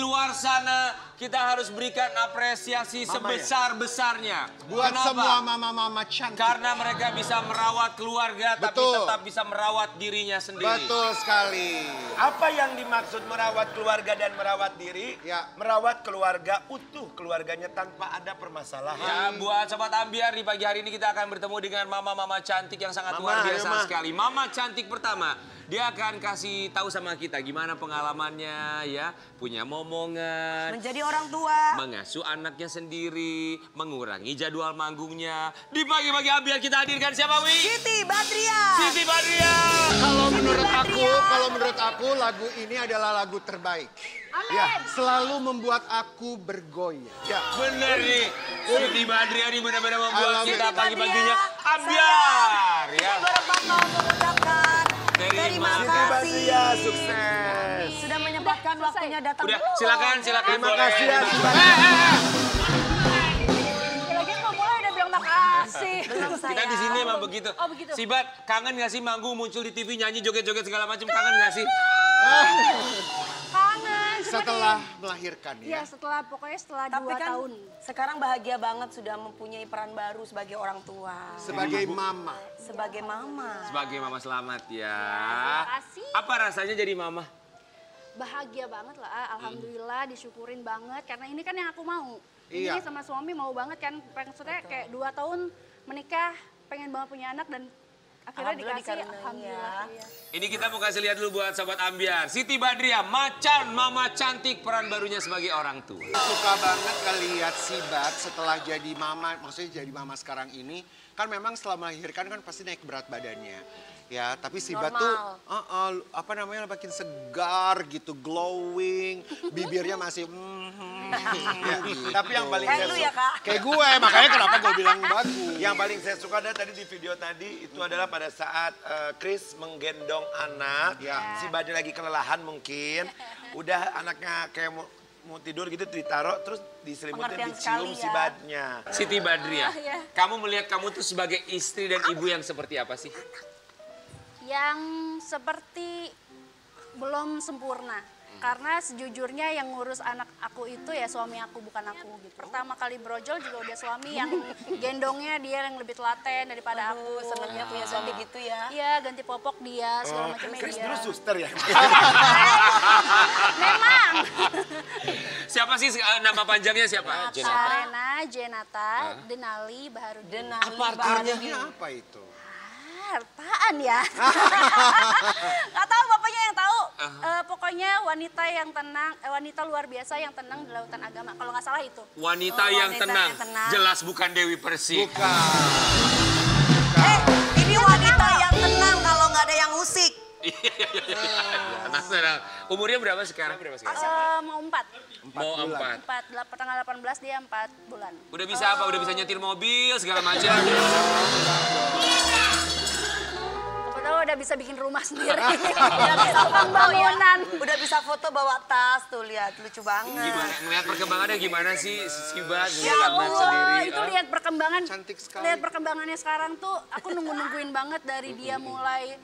luar sana kita harus berikan apresiasi sebesar-besarnya. Buat semua mama-mama cantik. Karena mereka bisa merawat keluarga tapi tetap bisa merawat dirinya sendiri. Betul sekali. Apa yang dimaksud merawat keluarga dan merawat diri? Ya. Merawat keluarga utuh keluarganya tanpa ada permasalahan. Ya, buat Sobat Ambiar, di pagi hari ini kita akan bertemu dengan mama-mama cantik yang sangat luar biasa sekali. Mama cantik pertama, dia akan kasih tahu sama kita gimana pengalamannya ya, punya momongan, menjadi orang tua, mengasuh anaknya sendiri, mengurangi jadwal manggungnya. Di pagi-pagi Ambiar kita hadirkan siapa, Wi? Siti Badriah. Siti Badriah. Kalau menurut aku lagu ini adalah lagu terbaik. Amin. Ya, selalu membuat aku bergoyang. Ya, bener nih. Siti Badriah ini benar-benar membuat kita Siti pagi-paginya Badriah, Ambiar ya. Berbangga mengucapkan terima Badriah, kasih. sukses. Sudah menyempatkan waktunya datang. Udah, silakan. Terima boleh. kasih ya, Si Lagi mau mulai udah bilang makasih. Kita di sini emang begitu. Oh, begitu. Sibat, kangen gak sih manggung muncul di TV nyanyi joget-joget segala macam, kangen gak sih? Kangen. Setelah melahirkan Ya, ya. pokoknya setelah Tapi 2 kan tahun. sekarang bahagia banget sudah mempunyai peran baru sebagai orang tua. Sebagai mama. Sebagai mama. Sebagai mama selamat ya. Terima kasih. Apa rasanya jadi mama? Bahagia banget lah, alhamdulillah disyukurin banget. Karena ini kan yang aku mau. Iya. Ini sama suami mau banget kan, maksudnya kayak 2 tahun menikah, pengen banget punya anak dan akhirnya Alhamdulillah dikasih, dikarenain alhamdulillah. ya. Iya. Ini kita mau kasih lihat dulu buat Sobat Ambiar. Siti Badriah, macan mama cantik peran barunya sebagai orang tua. Suka banget ngeliat Sibat setelah jadi mama, maksudnya jadi mama sekarang ini. Kan memang setelah melahirkan kan pasti naik berat badannya. Ya, tapi Sibat tuh apa namanya makin segar gitu, glowing, bibirnya masih ya, gitu. Tapi yang paling Kayak saya lu ya, Kak. Kayak gue, makanya kenapa gue bilang bagus. Yang paling saya suka adalah tadi di video tadi itu adalah pada saat Chris menggendong anak, Ya. si Badri lagi kelelahan mungkin, udah anaknya kayak mau tidur gitu ditaruh terus diselimutin Pengertian dicium sekali si ya. badnya. Siti Badriah, kamu melihat kamu tuh sebagai istri dan ibu yang seperti apa sih? Yang seperti belum sempurna. Karena sejujurnya yang ngurus anak aku itu ya suami aku, bukan aku gitu. Pertama kali brojol juga udah suami yang gendongnya dia yang lebih telaten daripada aku. Senangnya punya suami gitu ya. Iya, ganti popok dia, segala macamnya Chris dia. dulu suster ya. Memang. Siapa sih nama panjangnya siapa? Sarena, Jenata, Denali, Baharudin. Apa artinya? Ini apa itu? Apaan ya? Gak tahu bapaknya yang tahu. Pokoknya wanita yang tenang, wanita luar biasa yang tenang di lautan agama. Kalau nggak salah itu. Wanita yang wanita tenang. yang tenang. Jelas bukan Dewi Persik. Ini wanita yang tenang kalau nggak ada yang musik. Nah, umurnya berapa sekarang? Mau 4. Mau 4. Tanggal 18 dia 4 bulan. Udah bisa apa? Udah bisa nyetir mobil segala macam. Kebetulan udah bisa bikin rumah sendiri. Udah bisa bangunan. Udah bisa foto bawa tas tuh, lihat lucu banget. Gimana? Ngeliat perkembangannya gimana sih Sibat? Ya Ngeliat anak Allah, sendiri. itu lihat perkembangan. Cantik sekali. Lihat perkembangannya sekarang tuh, aku nungguin banget dari dia mulai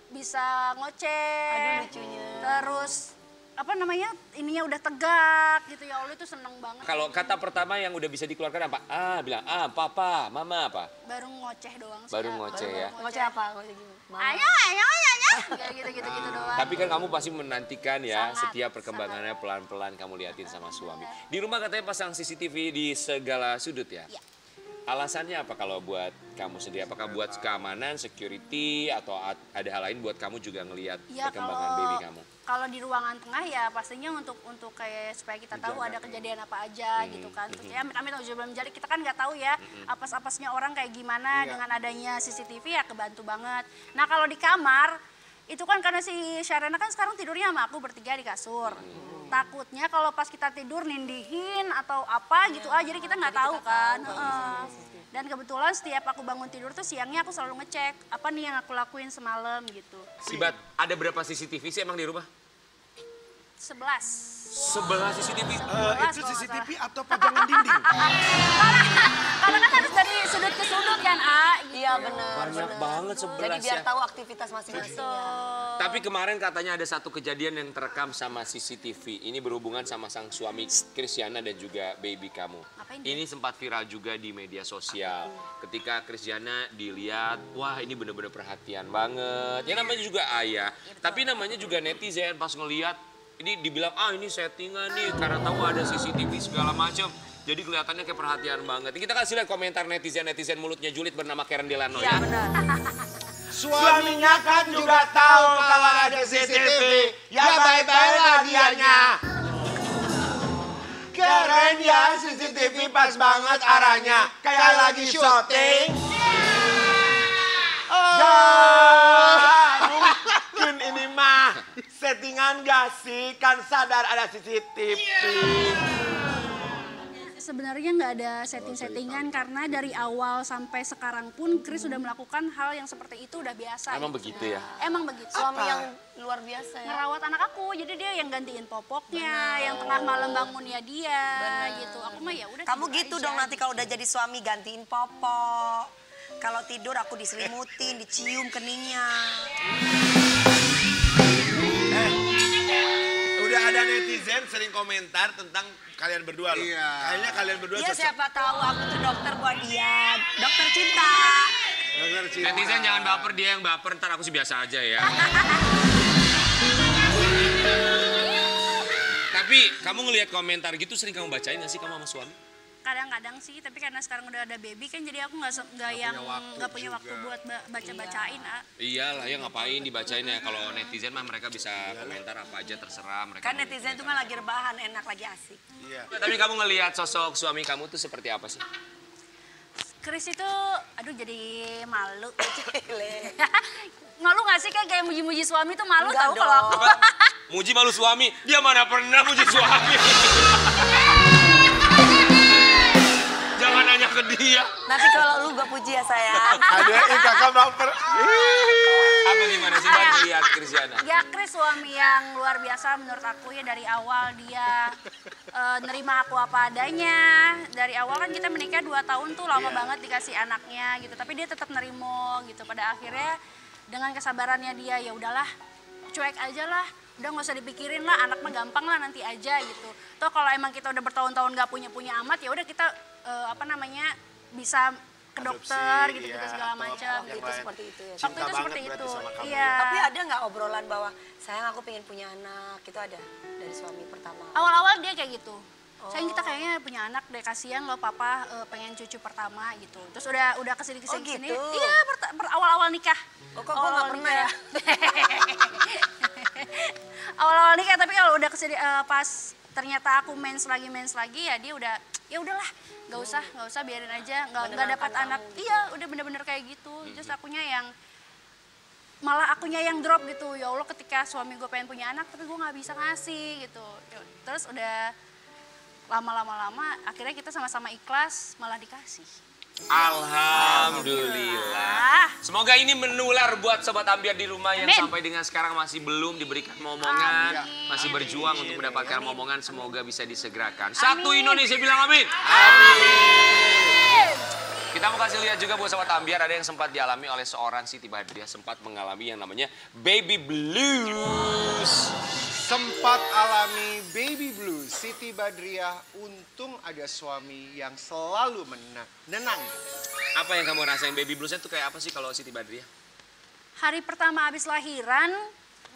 bisa ngoceh. Aduh, lucunya. Terus apa namanya, ininya udah tegak gitu, ya Allah itu seneng banget. Kalau kata pertama yang udah bisa dikeluarkan apa? Bilang papa, mama apa? Baru ngoceh doang sih. Baru ngoceh ya. Ngoceh apa? Ngoceh gimana? Ayo. Kayak gitu doang. Tapi kan kamu pasti menantikan ya Sangat, setiap perkembangannya pelan-pelan kamu liatin sama suami. Di rumah katanya pasang CCTV di segala sudut ya? Iya. Alasannya apa kalau buat kamu sendiri? Apakah buat keamanan, security, atau ada hal lain buat kamu juga ngelihat Ya perkembangan baby kamu? kalau di ruangan tengah ya pastinya untuk kayak supaya kita tahu ada kejadian apa aja gitu kan. Terus ya amit-amit belum jadi, kita kan nggak tahu ya apes-apesnya orang kayak gimana. Dengan adanya CCTV ya kebantu banget. Nah kalau di kamar itu kan karena si Sharena kan sekarang tidurnya sama aku bertiga di kasur. Takutnya kalau pas kita tidur nindihin atau apa gitu jadi kita nggak tahu kan. Dan kebetulan setiap aku bangun tidur tuh siangnya aku selalu ngecek apa nih yang aku lakuin semalam gitu. Sibat, ada berapa CCTV sih emang di rumah? 11. 11 CCTV. Itu kalau nggak CCTV atau pajangan dinding? Karena kan harus dari sudut ke sudut kan, Iya benar. Banyak banget 11 Jadi biar ya. tahu aktivitas masing-masing. Tapi kemarin katanya ada satu kejadian yang terekam sama CCTV. Ini berhubungan sama sang suami Christiana dan juga baby kamu. Ngapain dia? Ini sempat viral juga di media sosial. Ketika Christiana dilihat, wah ini bener-bener perhatian banget. Ya namanya juga ayah. Tapi namanya juga netizen pas ngelihat. Ini dibilang, ini settingan nih. Karena tahu ada CCTV segala macam. Jadi kelihatannya kayak perhatian banget. Kita kasih lihat komentar netizen mulutnya julid bernama Karen Delano ya. Iya benar. Suaminya kan juga tahu kalau ada CCTV. Ya baik-baiklah dianya. Keren ya CCTV pas banget arahnya. Kayak lagi syuting. Ya, mungkin ini mah settingan gak sih? Kan sadar ada CCTV. Sebenarnya nggak ada setting-settingan karena dari awal sampai sekarang pun Chris sudah melakukan hal yang seperti itu udah biasa. Emang gitu. begitu ya? Emang begitu. Suami yang luar biasa ya. Ngerawat anak aku, jadi dia yang gantiin popoknya, yang tengah malam bangunnya dia, gitu. Aku mah ya udah. Kamu tidur gitu aja. dong nanti kalau udah jadi suami gantiin popok. Kalau tidur aku diselimutin, dicium keningnya. Udah ada netizen sering komentar tentang kalian berdua loh. Iya. Kayaknya kalian berdua Iya cocok. siapa tahu aku tuh dokter buat dia. Dokter cinta. Dokter cinta. Netizen jangan baper, dia yang baper, ntar aku sih biasa aja ya. Tapi kamu ngelihat komentar gitu sering kamu bacain gak sih kamu sama suami? Kadang-kadang sih, tapi karena sekarang udah ada baby kan jadi aku nggak punya waktu buat baca-bacain. Iyalah ya ngapain dibacain ya, kalau netizen mah mereka bisa komentar apa aja terserah mereka. Kan netizen itu mah lagi rebahan, enak lagi asik. Iya. Tapi kamu ngelihat sosok suami kamu tuh seperti apa sih? Chris itu, aduh jadi malu. Malu nggak sih kayak muji-muji suami tuh malu Enggak tahu kalau aku. dong. Muji malu suami, dia mana pernah muji suami. Jangan nanya ke dia. Nanti kalau lu gak puji ya sayang. Aduh, kakak baper. Apa gimana sih Bang lihat Christiana? Ya Chris suami yang luar biasa menurut aku ya, dari awal dia nerima aku apa adanya. Dari awal kan kita menikah 2 tahun tuh lama banget dikasih anaknya gitu, tapi dia tetap nerimo gitu. Pada akhirnya dengan kesabarannya dia, ya udahlah cuek aja lah, udah nggak usah dipikirin lah, anak mah gampang lah nanti aja gitu. Toh kalau emang kita udah bertahun-tahun nggak punya amat, ya udah kita bisa ke dokter gitu iya, segala atau macam yang gitu. lain. Seperti itu ya. Waktu Cinta itu banget seperti berarti itu. sama kamu. Iya. Tapi ada nggak obrolan bahwa sayang aku pengen punya anak, itu ada dari suami pertama? Awal-awal dia kayak gitu. Sayang kita kayaknya punya anak deh, kasihan loh papa pengen cucu pertama gitu. Terus udah kesini Oh, gitu? Iya, awal-awal nikah. Oh, kok gue nggak pernah ya? Awal-awal nikah, tapi kalau udah kesini pas ternyata aku mens lagi ya dia udah, ya udahlah nggak usah biarin aja, nggak dapat anak. Iya, udah bener-bener kayak gitu. Terus malah akunya yang drop gitu. Ya Allah, ketika suami gue pengen punya anak tapi gue nggak bisa ngasih gitu. Terus udah lama akhirnya kita sama-sama ikhlas, malah dikasih. Alhamdulillah. Semoga ini menular buat Sobat Ambiar di rumah yang Amin. sampai dengan sekarang masih belum diberikan momongan. Masih berjuang untuk mendapatkan momongan, semoga bisa disegerakan. Satu Indonesia bilang amin. Kita mau kasih lihat juga buat Sobat Ambiar, ada yang sempat dialami oleh seorang Siti Badriah, sempat mengalami yang namanya baby blues. Sempat alami baby blues, Siti Badriah untung ada suami yang selalu menenang. Apa yang kamu rasain baby bluesnya tuh kayak apa sih kalau Siti Badriah? Hari pertama habis lahiran,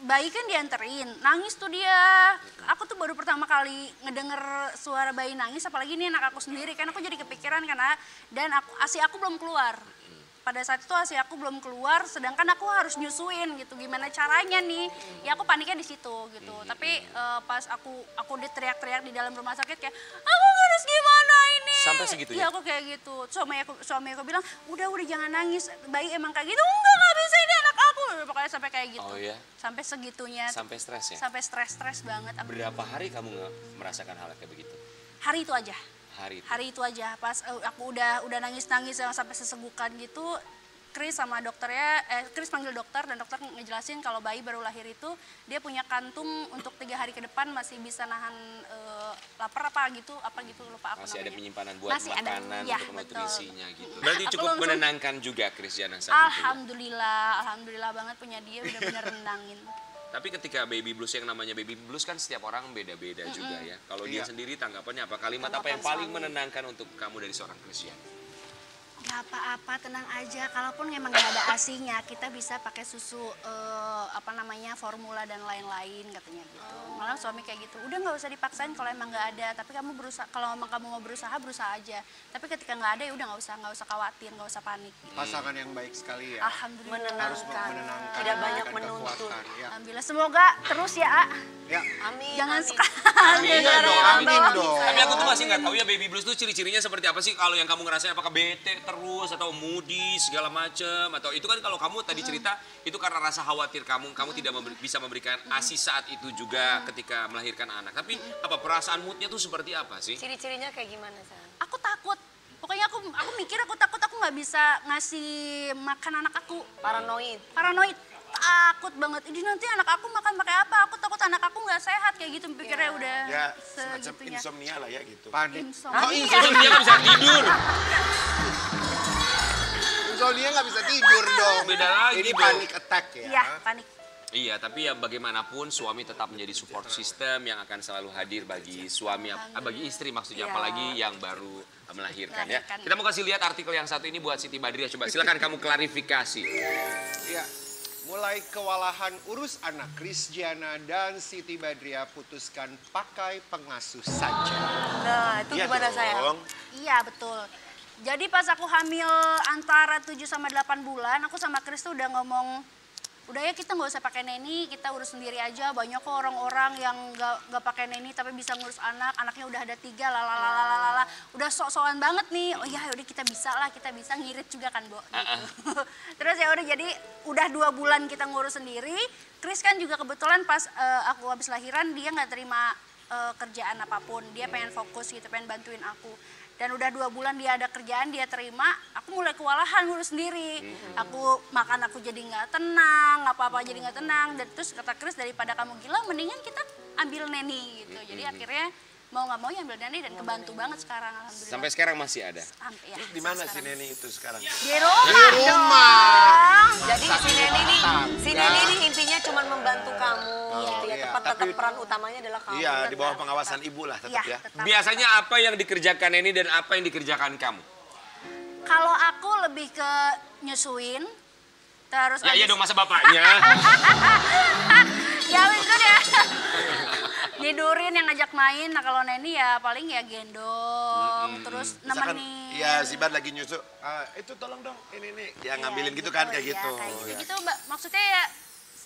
bayi kan dianterin, nangis tuh dia. Aku tuh baru pertama kali ngedenger suara bayi nangis, apalagi ini anak aku sendiri, kan aku jadi kepikiran karena ASI aku belum keluar. Pada saat itu ASI aku belum keluar, sedangkan aku harus nyusuin gitu. Gimana caranya nih? Ya aku paniknya di situ gitu. Tapi pas aku dia teriak-teriak di dalam rumah sakit kayak, aku harus gimana ini? Sampai segitunya? Iya, aku kayak gitu. Suami aku bilang, udah jangan nangis. Bayi emang kayak gitu. Enggak bisa, ini anak aku. Pokoknya sampai kayak gitu. Oh iya? Sampai segitunya. Sampai stres ya? Sampai stres banget. Berapa hari kamu merasakan hal kayak begitu? Hari itu aja. Hari itu? Hari itu aja. Pas aku udah nangis-nangis sampai sesegukan gitu, Chris sama dokternya, Chris panggil dokter dan dokter ngejelasin kalau bayi baru lahir itu dia punya kantung untuk 3 hari ke depan masih bisa nahan lapar apa gitu lupa aku Masih ada namanya. penyimpanan buat Masih ada, makanan ya, untuk betul. nutrisinya gitu. Berarti Aku cukup langsung- menenangkan juga Christiana saat itu. Ya? Alhamdulillah banget punya dia benar-benar nenangin. Tapi ketika baby blues, yang namanya baby blues kan setiap orang beda-beda juga ya. Kalau dia Iya. sendiri tanggapannya apa? Kalimat apa yang paling menenangkan untuk kamu dari seorang Christiana? Gak apa-apa, tenang aja. Kalaupun memang gak ada asinya, kita bisa pakai susu formula dan lain-lain katanya gitu. Malah suami kayak gitu, udah nggak usah dipaksain kalau emang nggak ada. Tapi kamu berusaha, kalau emang kamu mau berusaha aja. Tapi ketika nggak ada ya udah nggak usah khawatir, nggak usah panik. Gitu. Pasangan yang baik sekali ya. Alhamdulillah. Harus menenangkan. Tidak banyak memberikan menuntut. kekuatan, Ya. Alhamdulillah, semoga terus ya, A. Ya. Amin. Jangan amin. sekali. Iya dong, amin dong. Tapi aku tuh masih nggak tahu ya baby blues tuh ciri-cirinya seperti apa sih? Kalau yang kamu ngerasain apakah bete terus atau moody segala macem, atau itu kan kalau kamu tadi cerita itu karena rasa khawatir kamu tidak bisa memberikan ASI saat itu juga ketika melahirkan anak. Tapi apa perasaan moodnya tuh seperti apa sih? Ciri-cirinya kayak gimana, San? Aku takut. Pokoknya aku mikir aku takut aku nggak bisa ngasih makan anak aku. Paranoid. Paranoid. Takut banget. Ini nanti anak aku makan pakai apa? Aku takut anak aku nggak sehat kayak gitu. Pikirnya udah Ya semacam segitunya. insomnia lah ya gitu. Panik. Insomnia. Oh, Terus dia nggak bisa tidur. insomnia nggak bisa tidur dong. Beda lagi Ini dong. panic attack ya. Iya, panik. Iya, tapi ya bagaimanapun suami tetap menjadi support system yang akan selalu hadir bagi suami, bagi istri maksudnya, Iya. apalagi yang baru melahirkan ya. Melahirkan. Kita mau kasih lihat artikel yang satu ini buat Siti Badriah. Coba silakan kamu klarifikasi. Ya. Mulai kewalahan urus anak, Christiana dan Siti Badriah putuskan pakai pengasuh saja. Nah, itu Iya gimana saya? dong. Iya, betul. Jadi pas aku hamil antara 7 sama 8 bulan, aku sama Chris tuh udah ngomong, udah ya kita nggak usah pakai neni, kita urus sendiri aja. Banyak kok orang-orang yang nggak pakai neni tapi bisa ngurus anak, anaknya udah ada 3, lalalala. Udah sok-sokan banget nih. Oh ya udah kita bisa ngirit juga kan, Bo. Gitu. Terus ya udah jadi udah 2 bulan kita ngurus sendiri. Chris kan juga kebetulan pas aku habis lahiran dia nggak terima kerjaan apapun. Dia pengen fokus gitu, pengen bantuin aku. Dan udah 2 bulan dia ada kerjaan, dia terima, aku mulai kewalahan ngurus sendiri. Aku makan aku jadi nggak tenang, apa-apa jadi nggak tenang. Dan terus kata Chris, daripada kamu gila, mendingan kita ambil neni gitu. Jadi akhirnya mau nggak mau ya ambil neni dan kebantu banget sekarang, alhamdulillah. Sampai sekarang masih ada. Sampai ya. Di mana si Neni itu sekarang? Di rumah. Di rumah. dong. Jadi si Neni ini intinya cuma membantu kamu gitu ya. iya. Tetap Tapi- peran utamanya adalah kamu. Iya, di bawah Tetap. pengawasan ibu lah Iya, tetap ya. tetap. Biasanya apa yang dikerjakan ini dan apa yang dikerjakan kamu? Kalau aku lebih ke nyusuin, terus Ya iya abis- dong, masa bapaknya. ya itu dia. Tidurin yang ngajak main. Nah kalau Neni ya paling ya gendong, terus Misalkan, nemenin. ya si Bar lagi nyusu, itu tolong dong ini nih. Ya ngambilin gitu kan kayak ya, gitu. kayak Ya. gitu, Mbak. Maksudnya ya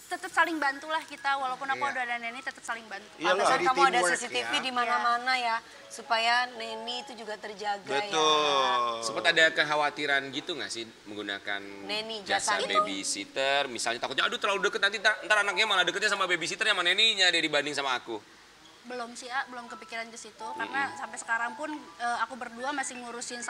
tetap saling bantu lah kita, walaupun aku Iya. udah ada Neni tetap saling bantu. Iya loh. Pantesan Jadi kamu ada teamwork CCTV ya. di mana-mana ya, supaya Neni itu juga terjaga ya. Betul. Sempat ada kekhawatiran gitu nggak sih menggunakan Neni, jasa jasa itu. babysitter? Misalnya takutnya, aduh terlalu deket nanti ntar anaknya malah deketnya sama babysitternya sama neninya dia dibanding sama aku. Belum sih, belum kepikiran ke situ karena sampai sekarang pun aku berdua masih ngurusin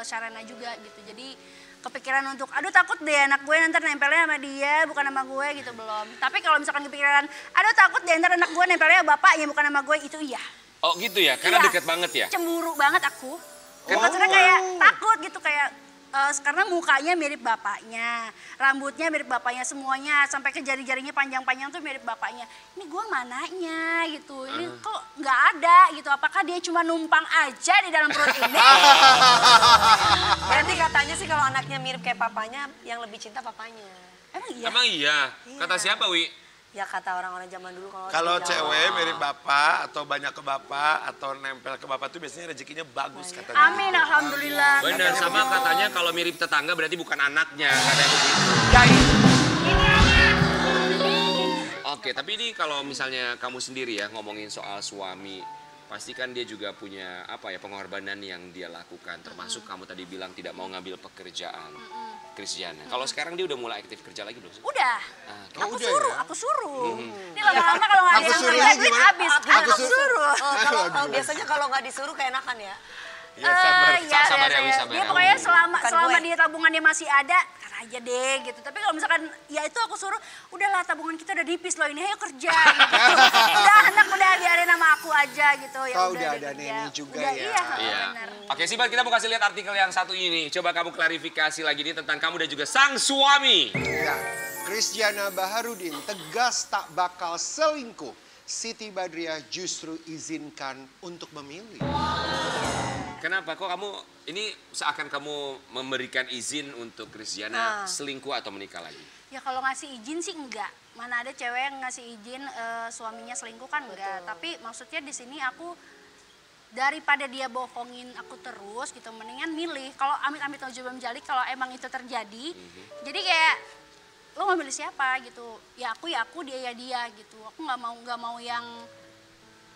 Sharana juga gitu. Jadi kepikiran untuk aduh takut deh anak gue nanti nempelnya sama dia bukan sama gue gitu, belum. Tapi kalau misalkan kepikiran aduh takut deh ntar anak gue nempelnya sama bapaknya bukan sama gue, itu iya. Oh gitu ya, karena Iya. deket banget ya? Cemburu banget aku. Maksudnya kayak takut gitu, kayak karena mukanya mirip bapaknya, rambutnya mirip bapaknya semuanya, sampai ke jari-jarinya panjang-panjang tuh mirip bapaknya. Ini gue mananya gitu, ini kok nggak ada gitu, apakah dia cuma numpang aja di dalam perut ini? Berarti katanya sih kalau anaknya mirip kayak papanya, yang lebih cinta papanya. Emang iya? Emang iya? Kata siapa, Wi? Ya kata orang-orang zaman dulu Kalau di Jawa. cewek mirip bapak atau banyak ke bapak atau nempel ke bapak tuh biasanya rezekinya bagus katanya. Amin, alhamdulillah. Benar, sama katanya kalau mirip tetangga berarti bukan anaknya, katanya begitu. Oke, tapi ini kalau misalnya kamu sendiri ya ngomongin soal suami, pasti kan dia juga punya apa ya pengorbanan yang dia lakukan, termasuk kamu tadi bilang tidak mau ngambil pekerjaan, Christiana. Kalau sekarang dia udah mulai aktif kerja lagi belum sih? Udah. Ah, Aku udah suruh, ya? aku suruh. Ini lama-lama kalau nggak ada Aku yang suruhnya kerja duit gimana? habis. Aku suruh. Biasanya kalau nggak disuruh keenakan ya. Ya, sabar. Sabar ya, Wi, sabar Dia ya. pokoknya selama Bukan selama gue. dia tabungannya masih ada, ntar aja deh gitu. Tapi kalau misalkan ya itu aku suruh, udahlah tabungan kita udah nipis loh ini, ayo kerja gitu. Udah anak udah biarin sama aku aja gitu. Ya Oh, udah dia ada kerja. Neni juga Udah, ya. Iya, Iya. benar. Oke, Sibat, kita mau kasih lihat artikel yang satu ini. Coba kamu klarifikasi lagi nih tentang kamu dan juga sang suami. Ya, Christiana Baharudin tegas tak bakal selingkuh. Siti Badriah justru izinkan untuk memilih. Kenapa kok kamu ini seakan kamu memberikan izin untuk Christiana selingkuh atau menikah lagi? Ya kalau ngasih izin sih enggak. Mana ada cewek yang ngasih izin suaminya selingkuh kan enggak. Tapi maksudnya di sini aku daripada dia bohongin aku terus gitu, mendingan milih. Kalau amit-amit naudzubillah menjalik, kalau emang itu terjadi, jadi kayak lo mau milih siapa gitu? Ya aku, dia gitu. Aku nggak mau yang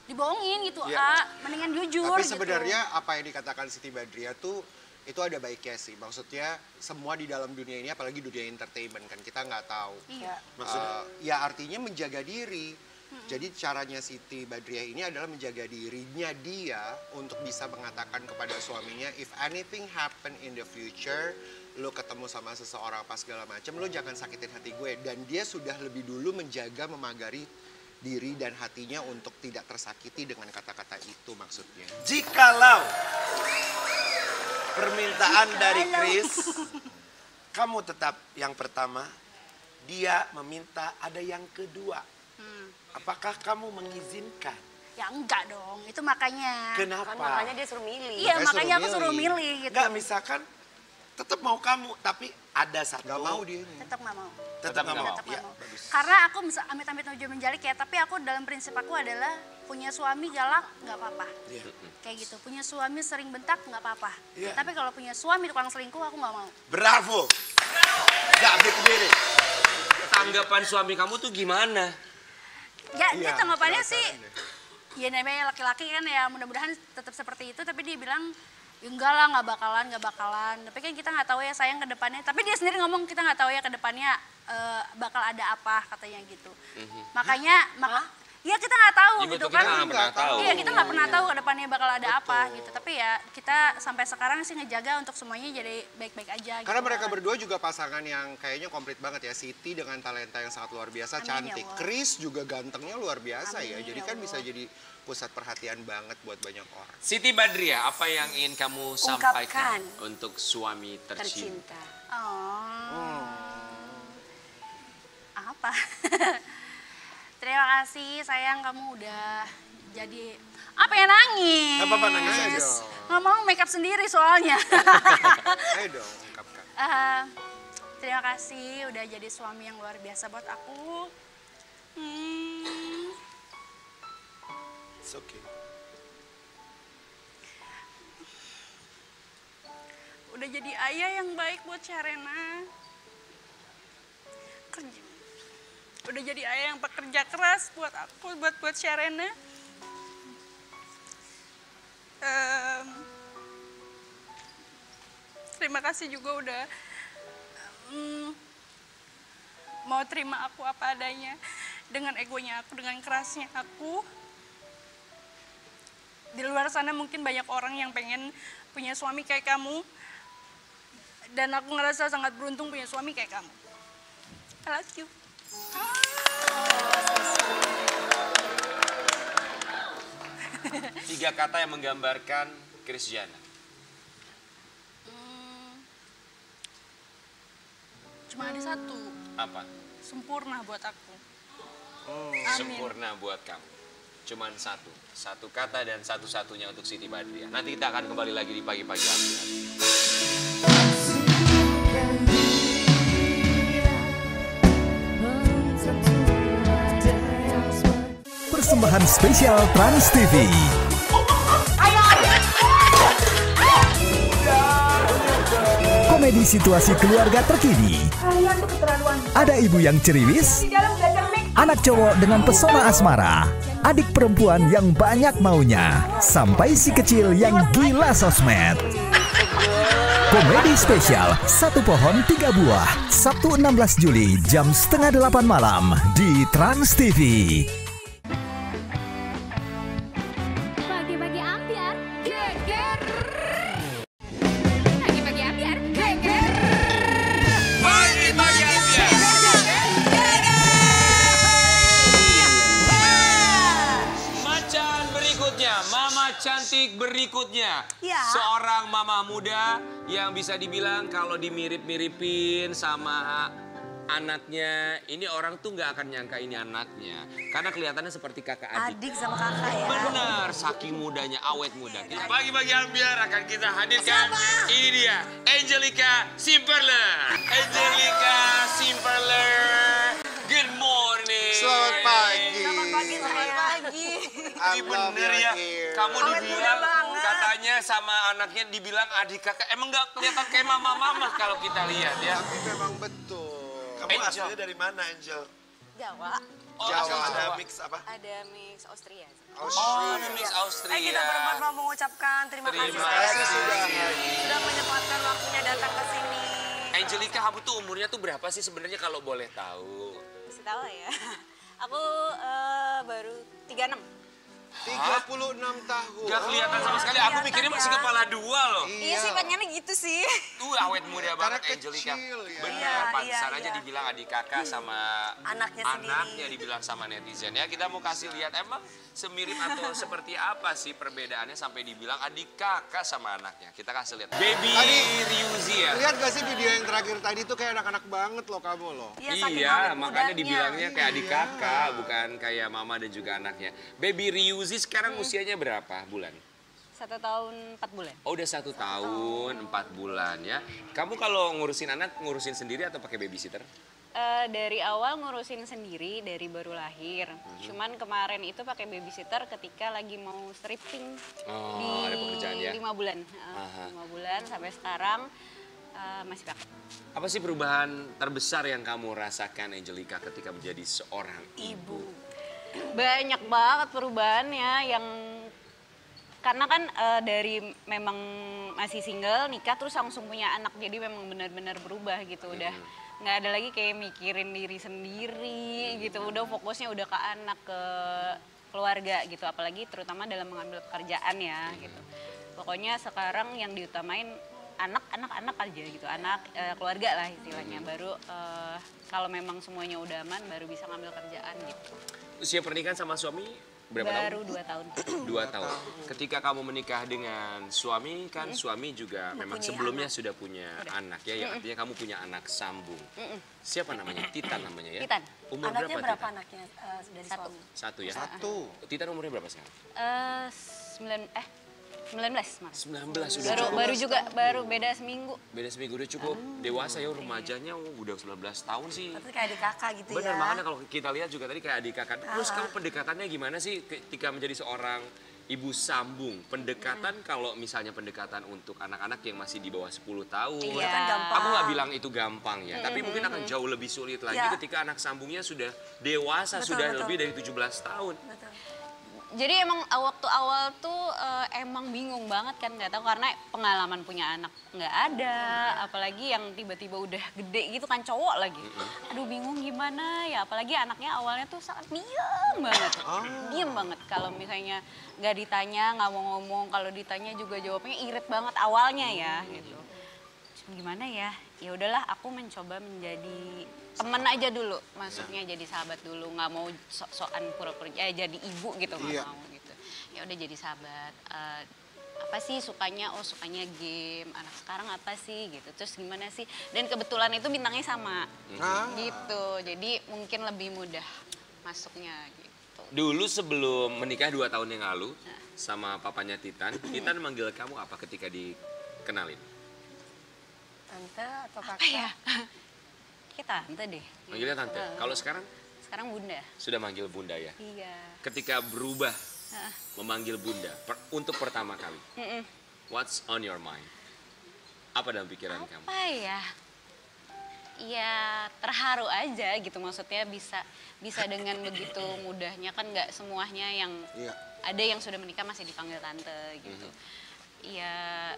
dibohongin gitu. Ya. Mendingan jujur. Tapi gitu. sebenarnya apa yang dikatakan Siti Badriah tuh itu ada baiknya sih. Maksudnya semua di dalam dunia ini, apalagi dunia entertainment kan kita nggak tahu. Iya. Ya artinya menjaga diri. Jadi caranya Siti Badriah ini adalah menjaga dirinya dia untuk bisa mengatakan kepada suaminya, if anything happen in the future, lo ketemu sama seseorang apa segala macam, lo jangan sakitin hati gue. Dan dia sudah lebih dulu menjaga, memagari diri dan hatinya untuk tidak tersakiti dengan kata-kata itu maksudnya. Jikalau permintaan dari Chris, kamu tetap yang pertama, dia meminta ada yang kedua. Apakah kamu mengizinkan? Ya enggak dong, itu makanya. Kenapa? Kan makanya dia suruh milih. Iya, Makanya makanya aku suruh suruh milih. milih gitu. Enggak, misalkan tetap mau kamu, tapi ada satu. Gak mau dia ini. Tetap nggak mau. Tetap nggak mau. Tetap Ya, nggak mau. bagus. Karena aku amit-amit naudzubillah menjalik ya, tapi aku dalam prinsip aku adalah punya suami galak nggak apa-apa. Iya. Kayak gitu. Punya suami sering bentak nggak apa-apa. Iya. Tapi kalau punya suami tukang selingkuh aku nggak mau. Bravo. Gak berdiri. Tanggapan suami kamu tuh gimana? Ya, dia Iya, tanggapannya sih, penasaran ya namanya laki-laki kan ya mudah-mudahan tetap seperti itu. Tapi dia bilang, ya enggak lah nggak bakalan. Tapi kan kita nggak tahu ya sayang ke depannya. Tapi dia sendiri ngomong kita nggak tahu ya ke depannya bakal ada apa katanya gitu. Makanya, ya kita nggak tahu Ya, gitu betul, kan. kita nggak pernah tahu. Iya kita nggak pernah tahu ke depannya bakal ada apa gitu. Tapi ya kita sampai sekarang sih ngejaga untuk semuanya jadi baik-baik aja. Karena gitu. mereka berdua juga pasangan yang kayaknya komplit banget ya. Siti dengan talenta yang sangat luar biasa, Amin, ya cantik. Allah. Chris juga gantengnya luar biasa ya. Amin, Jadi ya kan Allah. bisa jadi pusat perhatian banget buat banyak orang. Siti Badriah, apa yang ingin kamu sampaikan untuk suami tercinta? Tercinta. Oh. Apa? Terima kasih sayang kamu udah jadi apa ya nangis? Gak apa-apa, nangis aja. Nggak mau make up sendiri soalnya. Ayo dong, ungkapkan. Terima kasih udah jadi suami yang luar biasa buat aku. It's okay. Udah jadi ayah yang baik buat Sharena. Udah jadi ayah yang pekerja keras buat aku, buat Sharena. Terima kasih juga udah mau terima aku apa adanya, dengan egonya aku, dengan kerasnya aku. Di luar sana mungkin banyak orang yang pengen punya suami kayak kamu, dan aku ngerasa sangat beruntung punya suami kayak kamu. I love you. Tiga kata yang menggambarkan Christiana. Cuma ada satu, Apa? sempurna buat aku. Sempurna buat kamu. Cuman satu. Satu kata dan satu-satunya untuk Siti Badriah. Nanti kita akan kembali lagi di pagi-pagi Ambiar. Persembahan spesial Trans TV. Komedi situasi keluarga terkini. Ada ibu yang ceriwis, anak cowok dengan pesona asmara, adik perempuan yang banyak maunya, sampai si kecil yang gila sosmed. Komedi spesial Satu Pohon Tiga Buah, Sabtu 16 Juli jam 7:30 malam di Trans TV. Pagi-pagi Ambiar, geger. cantik berikutnya. Ya. Seorang mama muda yang bisa dibilang kalau dimirip-miripin sama anaknya, ini orang tuh nggak akan nyangka ini anaknya. Karena kelihatannya seperti kakak adik. Adik sama kakak ya. Benar, saking mudanya, awet muda. Bagi-bagi Ambiar akan kita hadirkan. Ini dia, Angelica Simperler. Angelica Simperler. Good morning. Selamat pagi. Selamat pagi sayang. Ini bener ya, kamu dibilang katanya sama anaknya dibilang adik kakak. Emang nggak kelihatan kayak mama-mama kalau kita lihat ya. Tapi memang betul. Kamu Angel. aslinya dari mana, Angel? Jawa. Oh, Jawa. asal Ada Jawa. mix apa? Ada mix Austria. Oh, Miss Austria. Kita berempat mau mengucapkan terima kasih Terima sayang. kasih Sudah menyempatkan waktunya datang ke sini. Angelica, kamu tuh umurnya tuh berapa sih sebenarnya kalau boleh tahu? Bisa tahu ya. Aku baru 36. 36 tahun. Gak kelihatan sama sekali. Aku mikirnya masih kepala dua loh. Iya sih, pengennya gitu sih. Tuh awet muda banget Karena Angelica. kecil ya. Benar, Iya, pantesan iya, aja iya. dibilang adik kakak sama Anaknya sendiri. anaknya dibilang sama netizen. Ya kita mau kasih lihat emang semirip atau seperti apa sih perbedaannya sampai dibilang adik kakak sama anaknya. Kita kasih lihat. Baby Tadi- Ryuzi ya. Lihat gak sih video yang terakhir tadi tuh kayak anak-anak banget loh kamu loh. Saking Iya, awet makanya mudanya. dibilangnya kayak adik kakak, bukan kayak mama dan juga anaknya. Baby Ryuzi sekarang usianya berapa bulan? 1 tahun 4 bulan. Oh udah 1 tahun 4 bulan ya. Kamu kalau ngurusin anak ngurusin sendiri atau pakai babysitter? Dari awal ngurusin sendiri dari baru lahir. Cuman kemarin itu pakai babysitter ketika lagi mau stripping Oh, di ada pekerjaan ya? 5 bulan. Aha. 5 bulan sampai sekarang masih pakai. Apa sih perubahan terbesar yang kamu rasakan Angelica ketika menjadi seorang ibu? Banyak banget perubahannya yang karena kan dari memang masih single nikah terus langsung punya anak, jadi memang benar-benar berubah gitu. Udah nggak ada lagi kayak mikirin diri sendiri gitu, udah fokusnya udah ke anak, ke keluarga gitu, apalagi terutama dalam mengambil pekerjaan ya gitu. Pokoknya sekarang yang diutamain anak aja gitu, anak, keluarga lah istilahnya. Baru kalau memang semuanya udah aman baru bisa ngambil kerjaan gitu. Usia pernikahan sama suami berapa Baru tahun? 2 tahun. 2 tahun. Ketika kamu menikah dengan suami, kan suami juga memang sebelumnya sudah punya anak ya, yang artinya kamu punya anak sambung. Siapa namanya? Titan namanya ya? Titan. Umur Anaknya berapa Titan? anaknya dari 1. suami? 1 ya? 1. Titan umurnya berapa sekarang? 19 malah. 19 sudah cukup. Baru juga baru beda seminggu. Beda seminggu udah cukup dewasa ya, remajanya udah 19 tahun sih. Berarti kayak adik kakak gitu Benar, ya. makanya kalau kita lihat juga tadi kayak adik kakak. Terus kamu pendekatannya gimana sih ketika menjadi seorang ibu sambung? Pendekatan kalau misalnya pendekatan untuk anak-anak yang masih di bawah 10 tahun. Iya. Kan gampang. Aku nggak bilang itu gampang ya, tapi mungkin akan jauh lebih sulit lagi Iya. ketika anak sambungnya sudah dewasa, Betul, sudah betul. lebih dari 17 tahun. Betul. Jadi emang waktu awal tuh emang bingung banget kan, nggak tahu karena pengalaman punya anak nggak ada, apalagi yang tiba-tiba udah gede gitu kan, cowok lagi. Aduh bingung gimana ya, apalagi anaknya awalnya tuh sangat diem banget, diem banget. Kalau misalnya nggak ditanya nggak mau ngomong, kalau ditanya juga jawabnya irit banget awalnya ya gitu. Gimana ya, ya udahlah aku mencoba menjadi teman aja dulu, maksudnya jadi sahabat dulu, nggak mau sok-sokan pura-pura jadi ibu gitu, nggak Iya. mau gitu. Ya udah jadi sahabat. Apa sih sukanya? Oh sukanya game. Anak sekarang apa sih gitu. Terus gimana sih? Dan kebetulan itu bintangnya sama, gitu. Jadi mungkin lebih mudah masuknya gitu. Dulu sebelum menikah 2 tahun yang lalu sama papanya Titan, Titan manggil kamu apa ketika dikenalin? Tante atau kakak? Apa ya? Kita tante deh. Manggilnya tante. Kalau sekarang Sekarang bunda. sudah manggil bunda ya. Iya. Ketika berubah memanggil bunda untuk pertama kali, what's on your mind? Apa dalam pikiran kamu? Apa ya? Ya terharu aja gitu, maksudnya bisa dengan begitu mudahnya kan, nggak semuanya yang Iya. ada yang sudah menikah masih dipanggil tante gitu. Ya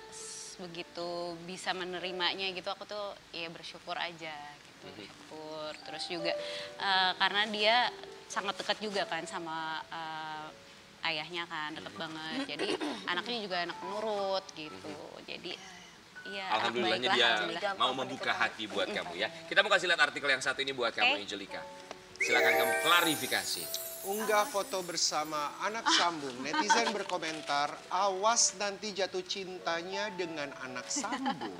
begitu bisa menerimanya gitu, aku tuh ya bersyukur aja gitu, bersyukur. Terus juga karena dia sangat dekat juga kan sama ayahnya kan, dekat banget. Jadi anaknya juga anak penurut gitu. Jadi ya Alhamdulillahnya baiklah, dia alhamdulillah. mau membuka hati buat kamu ya. Kita mau kasih lihat artikel yang satu ini buat kamu Oke. Angelica. Silakan kamu klarifikasi. unggah foto bersama anak sambung. Netizen berkomentar, awas nanti jatuh cintanya dengan anak sambung.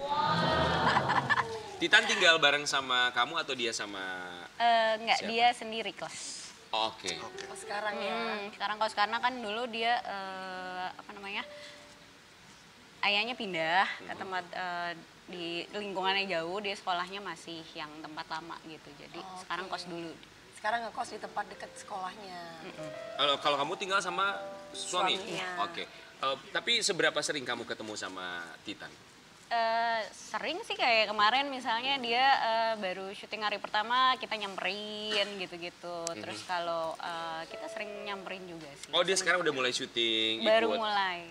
Titan tinggal bareng sama kamu atau dia sama... Enggak, Siapa? dia sendiri kos. Oh, oke. Oh, sekarang ya. Sekarang kos karena kan dulu dia apa namanya? Ayahnya pindah ke tempat di lingkungannya jauh, dia sekolahnya masih yang tempat lama gitu. Jadi sekarang kos dulu. Sekarang ngekos di tempat dekat sekolahnya. Kalau kamu tinggal sama suami? Suaminya. Oke. Tapi seberapa sering kamu ketemu sama Titan? Sering sih, kayak kemarin misalnya dia baru syuting hari pertama kita nyamperin gitu-gitu. Terus kalau kita sering nyamperin juga sih. Oh, dia sekarang udah mulai syuting, Baru ikut mulai.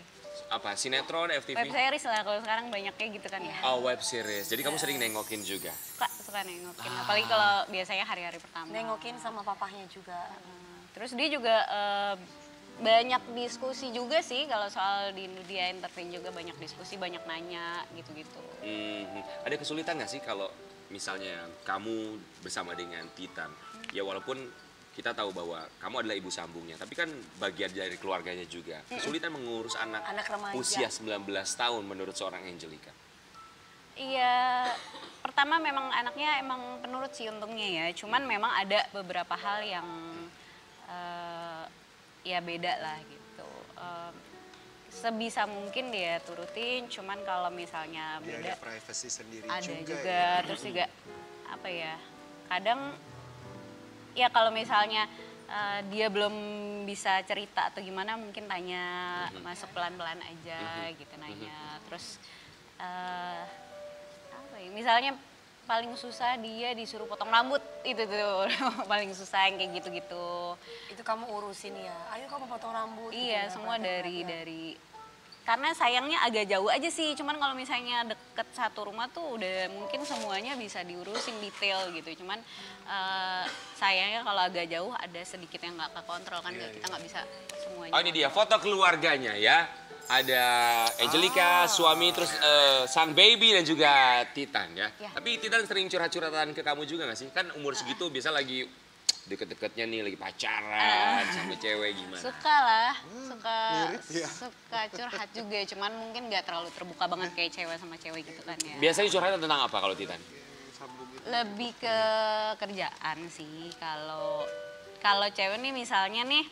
apa? Sinetron, FTV? Web series lah kalau sekarang banyaknya gitu kan ya. Oh, web series. Jadi kamu sering nengokin juga? Suka nengokin. Apalagi kalau biasanya hari-hari pertama. Nengokin sama papahnya juga. Terus dia juga banyak diskusi juga sih kalau soal di dia entertain juga, banyak diskusi, banyak nanya gitu-gitu. Ada kesulitan nggak sih kalau misalnya kamu bersama dengan Titan? Ya walaupun kita tahu bahwa kamu adalah ibu sambungnya, tapi kan bagian dari keluarganya juga. Kesulitan mengurus anak remaja. usia 19 tahun menurut seorang Angelica. Iya, pertama memang anaknya emang penurut sih untungnya ya. Cuman memang ada beberapa hal yang ya beda lah gitu. Sebisa mungkin dia turutin, cuman kalau misalnya Dia beda ada privacy sendiri ada juga. juga. Ya. Terus juga apa ya, kadang ya kalau misalnya dia belum bisa cerita atau gimana, mungkin tanya, masuk pelan-pelan aja gitu nanya. Terus apa ya, misalnya paling susah dia disuruh potong rambut, itu tuh paling susah yang kayak gitu-gitu. Itu kamu urusin ya. Ayo kamu potong rambut. Iya, gitu, semua perhatian. dari karena sayangnya agak jauh aja sih. Cuman kalau misalnya deket satu rumah tuh udah mungkin semuanya bisa diurusin detail gitu. Cuman sayangnya kalau agak jauh ada sedikit yang nggak kekontrol kan, kita nggak bisa semuanya. Oh, ini dia foto keluarganya ya. Ada Angelica, suami, terus sang baby dan juga Titan ya. Tapi Titan sering curhat-curhatan ke kamu juga gak sih? Kan umur segitu biasa lagi deket-deketnya nih, lagi pacaran sama cewek gimana? Suka lah, ya. suka curhat juga. Cuman mungkin nggak terlalu terbuka banget kayak cewek sama cewek gitu kan ya. Biasanya curhatnya tentang apa kalau Titan? Lebih ke kerjaan sih. Kalau cewek nih misalnya nih,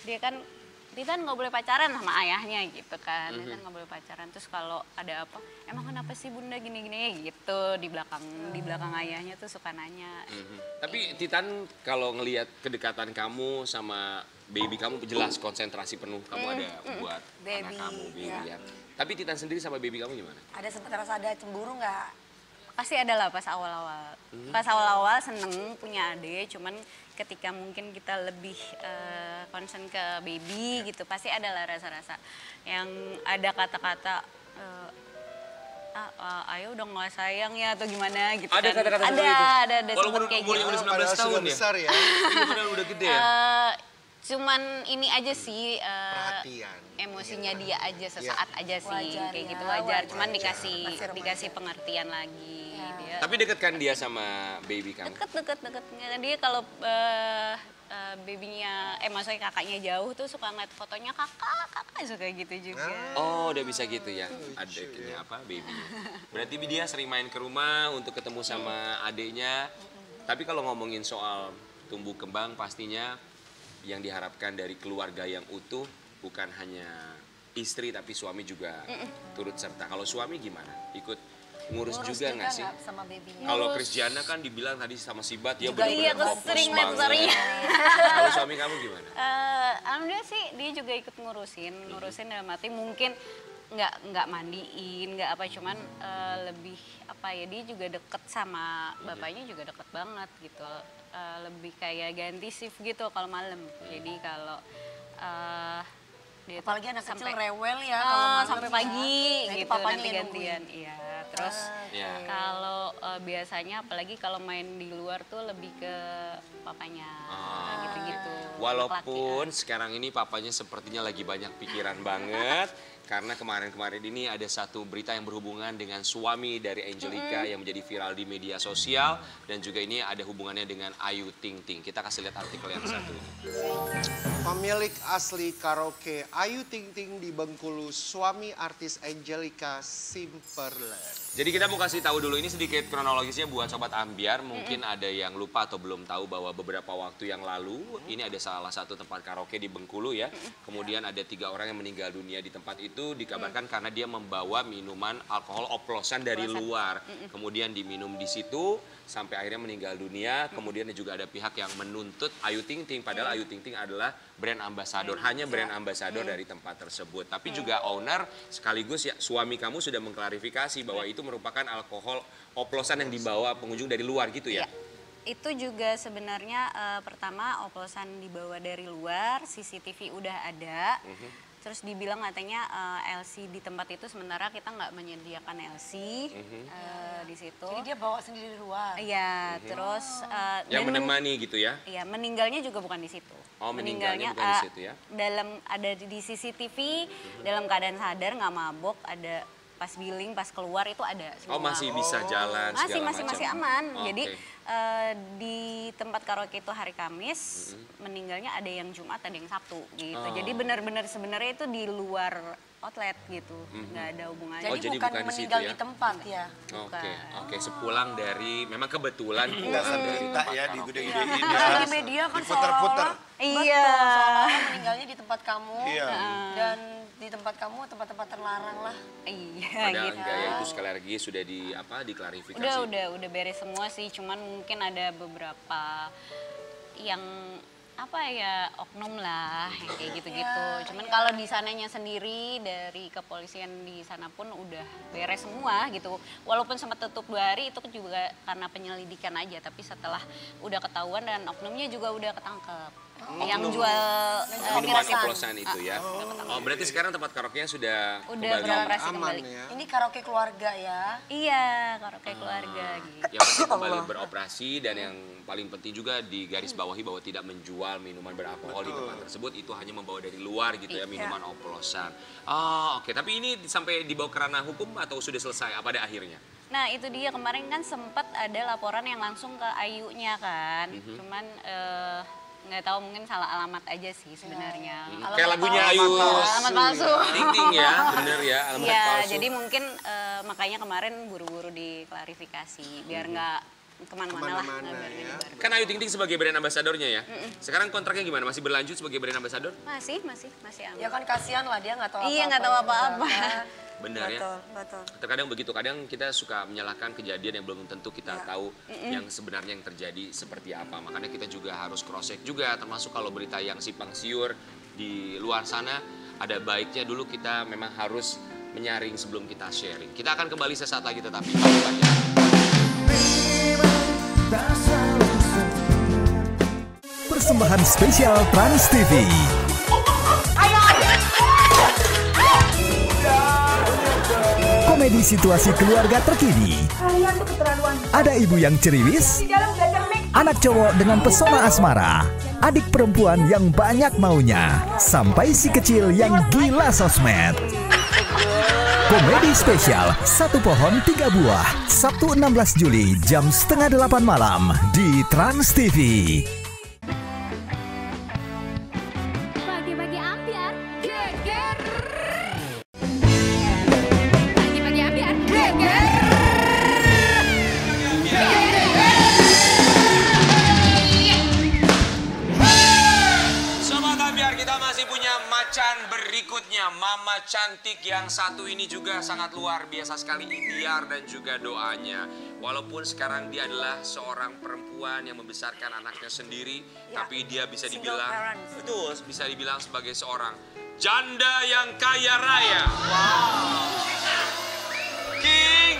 dia kan Titan nggak boleh pacaran sama ayahnya gitu kan. Titan nggak boleh pacaran. Terus kalau ada apa, emang kenapa sih bunda gini-gini gitu, di belakang ayahnya tuh suka nanya. Tapi Titan kalau ngelihat kedekatan kamu sama baby kamu, jelas konsentrasi penuh kamu ada buat anak Baby, kamu, baby ya. Tapi Titan sendiri sama baby kamu gimana? Ada sempat rasa ada cemburu nggak? Pasti ada lah pas awal-awal. Pas awal-awal seneng punya adik, cuman ketika mungkin kita lebih concern ke baby gitu, pasti ada lah rasa-rasa yang ada kata-kata ayo dong nggak sayang ya atau gimana gitu. Ada kan. kata-kata seperti itu? Ada Walaupun sempet kayak umurnya gitu. udah 19 Padahal tahun sudah ya? besar ya. Iya, padahal udah gede ya? Cuman ini aja sih Perhatian. emosinya dia aja sesaat aja sih, Wajar kayak ya, gitu wajar. Cuman wajar. dikasih Masih remaja. dikasih pengertian lagi. Dia Tapi deket kan dia sama baby kamu? deket. Dia kalau babynya, maksudnya kakaknya jauh tuh suka ngeliat fotonya kakak suka gitu juga. Oh, udah bisa gitu ya, adiknya apa, babynya. Berarti dia sering main ke rumah untuk ketemu sama adiknya. Tapi kalau ngomongin soal tumbuh kembang, pastinya yang diharapkan dari keluarga yang utuh bukan hanya istri tapi suami juga turut serta. Kalau suami gimana? Ikut ngurus juga nggak sih? Sama babynya? Kalau Christiana kan dibilang tadi sama Sibat dia Juga iya, benar-benar aku fokus sering lihat banget. story-nya. Kalau suami kamu gimana? Alhamdulillah sih dia juga ikut ngurusin dalam arti mungkin nggak mandiin, nggak apa, cuman lebih apa ya, dia juga deket sama bapaknya, juga deket banget gitu. Lebih kayak ganti shift gitu kalau malam. Jadi kalau dia Apalagi anak kecil sampai rewel ya kalau malam sampai ya. pagi Nah, itu gitu, papanya nanti yang gantian. Iya, terus Iya. kalau biasanya apalagi kalau main di luar tuh lebih ke papanya gitu-gitu. Walaupun sekarang ini papanya sepertinya lagi banyak pikiran banget. Karena kemarin-kemarin ini ada satu berita yang berhubungan dengan suami dari Angelica yang menjadi viral di media sosial. Dan juga ini ada hubungannya dengan Ayu Ting Ting. Kita kasih lihat artikel yang satu ini. Pemilik asli karaoke Ayu Ting Ting di Bengkulu, suami artis Angelica Simperler. Jadi kita mau kasih tahu dulu ini sedikit kronologisnya buat Sobat Ambiar. Mungkin ada yang lupa atau belum tahu bahwa beberapa waktu yang lalu ini ada salah satu tempat karaoke di Bengkulu ya. Kemudian ada 3 orang yang meninggal dunia di tempat itu dikabarkan karena dia membawa minuman alkohol oplosan dari luar. Kemudian diminum di situ sampai akhirnya meninggal dunia. Kemudian juga ada pihak yang menuntut Ayu Ting Ting padahal Ayu Ting Ting adalah brand ambassador, hanya brand ambassador dari tempat tersebut. Tapi juga owner sekaligus ya suami kamu sudah mengklarifikasi bahwa itu merupakan alkohol oplosan yang dibawa pengunjung dari luar gitu ya? Itu juga sebenarnya pertama oplosan dibawa dari luar, CCTV udah ada. Terus dibilang katanya LC di tempat itu sementara kita nggak menyediakan LC di situ. Jadi dia bawa sendiri di luar. Iya, terus Yang menemani gitu ya? Iya, meninggalnya juga bukan di situ. Oh, meninggalnya bukan di situ ya? Ada di CCTV dalam keadaan sadar, nggak mabok, ada pas billing, pas keluar itu ada semua. Oh, masih bisa jalan segala macam? Masih aman. Oh, jadi okay. di tempat karaoke itu hari Kamis, meninggalnya ada yang Jumat, ada yang Sabtu gitu. Oh. Jadi benar-benar sebenarnya itu di luar outlet gitu, nggak ada hubungannya. Oh, jadi bukan di situ meninggal ya? di tempat ya. Oke, sepulang dari, memang kebetulan Enggak sampai cerita ya di gede-gedein ya. Karena di media kan Diputer-puter. Iya. seolah-olah meninggalnya di tempat kamu. Iya. Dan di tempat kamu tempat-tempat terlarang lah. Iya Padahal gitu. enggak ya, itu sekali lagi sudah diklarifikasi. Udah beres semua sih, cuman mungkin ada beberapa yang oknum lah yang kayak gitu-gitu. Cuman kalau di sananya sendiri dari kepolisian di sana pun udah beres semua gitu. Walaupun sempat tutup 2 hari itu juga karena penyelidikan aja, tapi setelah udah ketahuan dan oknumnya juga udah ketangkep. Yang jual minuman oplosan itu ya. Oh, berarti sekarang tempat karaoke-nya sudah kembali beroperasi Aman kembali. ya. Ini karaoke keluarga ya. Iya, karaoke keluarga gitu. Yang penting kembali beroperasi dan yang paling penting juga di garis bawahi bahwa tidak menjual minuman beralkohol di tempat tersebut, itu hanya membawa dari luar gitu ya, minuman oplosan. Oh, oke. Tapi ini sampai dibawa ke ranah hukum atau sudah selesai pada akhirnya? Nah itu dia, kemarin kan sempat ada laporan yang langsung ke Ayunya kan. Cuman nggak tahu mungkin salah alamat aja sih sebenarnya. Kayak lagunya Ayu. Alamat palsu. Ting Ting ya, bener ya, alamat Iya, palsu. jadi mungkin makanya kemarin buru-buru diklarifikasi biar nggak kemana-mana lah. Kemana-mana ya. Kan Ayu Ting Ting sebagai brand ambassador-nya ya. Sekarang kontraknya gimana? Masih berlanjut sebagai brand ambassador? Masih aman. Ya kan kasihan lah dia nggak tahu apa-apa. Iya, nggak tahu ya, apa-apa. kan? Benar ya. Betul. Terkadang begitu, kadang kita suka menyalahkan kejadian yang belum tentu kita tahu yang sebenarnya yang terjadi seperti apa. Makanya kita juga harus cross check juga, termasuk kalau berita yang simpang siur di luar sana, ada baiknya dulu kita memang harus menyaring sebelum kita sharing. Kita akan kembali sesaat lagi, tetapi tetap aja. Persembahan spesial Trans TV. Komedi situasi keluarga terkini. Kalian tuh keterlaluan. Ada ibu yang ceriwis, Di dalam belajar make anak cowok dengan pesona asmara, adik perempuan yang banyak maunya, sampai si kecil yang gila sosmed. Komedi spesial Satu Pohon Tiga Buah, Sabtu 16 Juli jam 7:30 malam di Trans TV. Pagi-pagi ambiar, geger. Pagi-pagi ambiar, geger. Sobat Ambiar, kita masih punya macan berikutnya. Mama cantik yang satu ini juga sangat luar biasa sekali ikhtiar dan juga doanya. Walaupun sekarang dia adalah seorang perempuan yang membesarkan anaknya sendiri, tapi dia bisa Single dibilang, parents. betul, bisa dibilang sebagai seorang janda yang kaya raya. King,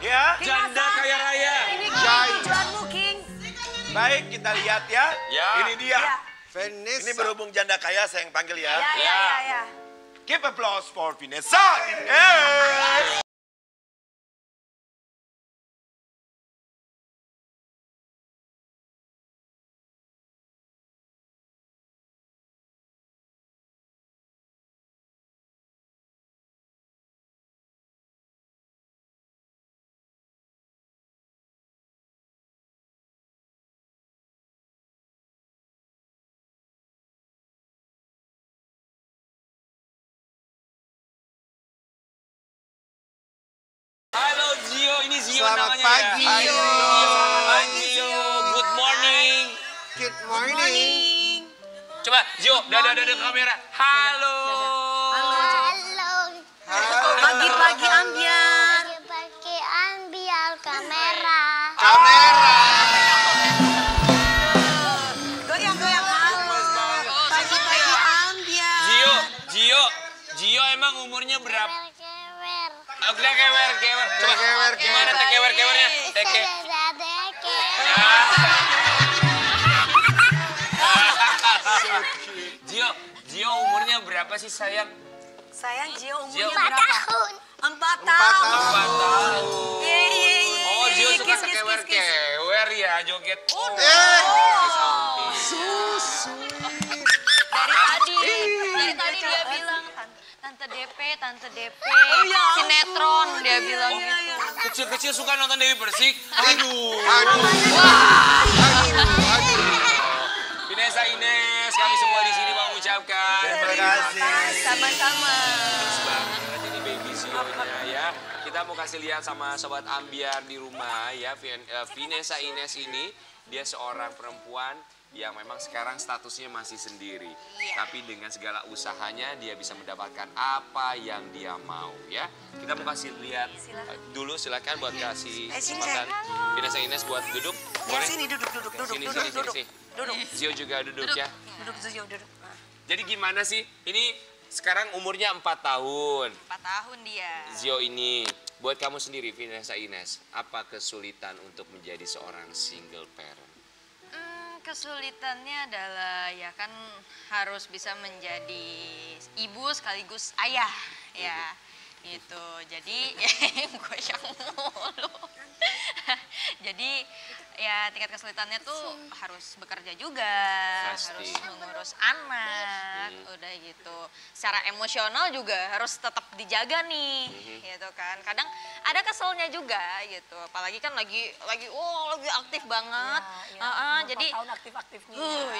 Ya, janda kaya raya. Ini Jai. tujuanmu, King. baik kita lihat ya. Ya. Ini dia. Ya. Vanessa. Ini berhubung janda kaya saya yang panggil ya. Ya. Keep applause for Vanessa. Hey. Zio Selamat namanya pagi. ya. Zio. Hai Zio. Good morning. Good morning. Coba Zio, dadah ke kamera. Halo. Pagi-pagi ambiar. Pakai ambil kamera. Goyang-goyang halo. Pagi-pagi ambiar. Zio emang umurnya berapa? Kewer. Udah kewer. Coba gimana teh kewernya? Teke. Deke. Zio umurnya berapa sih sayang? Sayang Zio umurnya 4 berapa? tahun. 4 tahun. 4 tahun. Ye. Oh, Zio suka Kiss. kewer ya, joget. Dari tadi dia bilang Tante DP, sinetron dia bilang gitu. Kecil-kecil suka nonton Dewi Persik. Vanessa, Ines, kami semua di sini mau mengucapkan Terima kasih. Sama-sama. Bagus banget ini baby Zio-nya ya. Kita mau kasih lihat sama sobat ambiar di rumah ya. Vanessa Ines ini dia seorang perempuan yang memang sekarang statusnya masih sendiri. Tapi dengan segala usahanya dia bisa mendapatkan apa yang dia mau ya. Kita mau kasih lihat dulu, silakan buat kasih kesempatan Vanessa Ines buat duduk. Ya Boleh? sini duduk. Sini. Duduk. Zio juga duduk ya. Duduk Zio duduk. Jadi gimana sih? Ini sekarang umurnya 4 tahun. 4 tahun dia. Zio ini, buat kamu sendiri Vanessa Ines, apa kesulitan untuk menjadi seorang single parent? Kesulitannya adalah ya kan harus bisa menjadi ibu sekaligus ayah ya gitu. Jadi goyang mulu. Jadi ya tingkat kesulitannya tuh harus bekerja juga, Pasti. harus mengurus anak, udah gitu. Secara emosional juga harus tetap dijaga nih, gitu kan. Kadang ada keselnya juga gitu. Apalagi kan lagi aktif banget. Jadi tahun aktif-aktifnya.